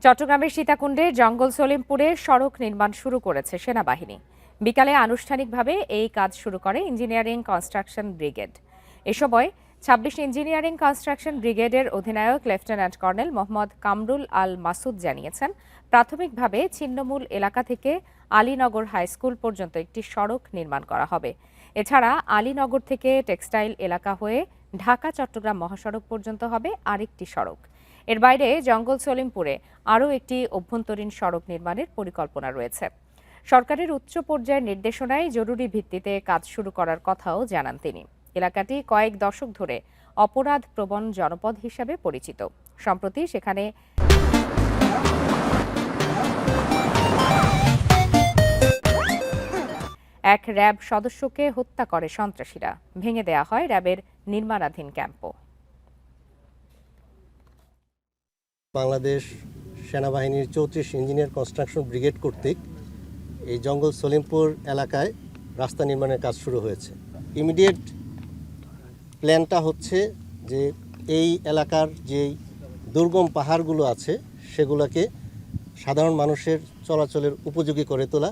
চট্টগ্রামের সীতাকুণ্ডে জঙ্গল সলিমপুরে সড়ক নির্মাণ শুরু করেছে সেনাবাহিনী। বিকালে আনুষ্ঠানিকভাবে এই কাজ শুরু করে ইঞ্জিনিয়ারিং কনস্ট্রাকশন ব্রিগেড। এ সময় ২৬ ইঞ্জিনিয়ারিং কনস্ট্রাকশন ব্রিগেডের অধিনায়ক লেফটেন্যান্ট কর্নেল মোহাম্মদ কামরুল আল মাসুদ জানিয়েছেন, প্রাথমিকভাবে ছিন্নমূল এলাকা থেকে আলীনগর হাইস্কুল পর্যন্ত একটি সড়ক নির্মাণ করা হবে। এছাড়া আলীনগর থেকে টেক্সটাইল এলাকা হয়ে ঢাকা চট্টগ্রাম মহাসড়ক পর্যন্ত হবে আরেকটি সড়ক। এর বাইরে জঙ্গল সলিমপুরে আরও একটি অভ্যন্তরীণ সড়ক নির্মাণের পরিকল্পনা রয়েছে। সরকারের উচ্চ পর্যায়ের নির্দেশনায় জরুরি ভিত্তিতে কাজ শুরু করার কথাও জানান তিনি। এলাকাটি কয়েক দশক ধরে অপরাধ প্রবণ জনপদ হিসাবে পরিচিত। সম্প্রতি সেখানে এক র্যাব সদস্যকে হত্যা করে সন্ত্রাসীরা। ভেঙে দেয়া হয় র্যাবের নির্মাণাধীন ক্যাম্পও। বাংলাদেশ সেনাবাহিনীর ৩৪ ইঞ্জিনিয়ার কনস্ট্রাকশন ব্রিগেড কর্তৃক এই জঙ্গল সলিমপুর এলাকায় রাস্তা নির্মাণের কাজ শুরু হয়েছে। ইমিডিয়েট প্ল্যানটা হচ্ছে যে এই এলাকার যেই দুর্গম পাহাড়গুলো আছে সেগুলোকে সাধারণ মানুষের চলাচলের উপযোগী করে তোলা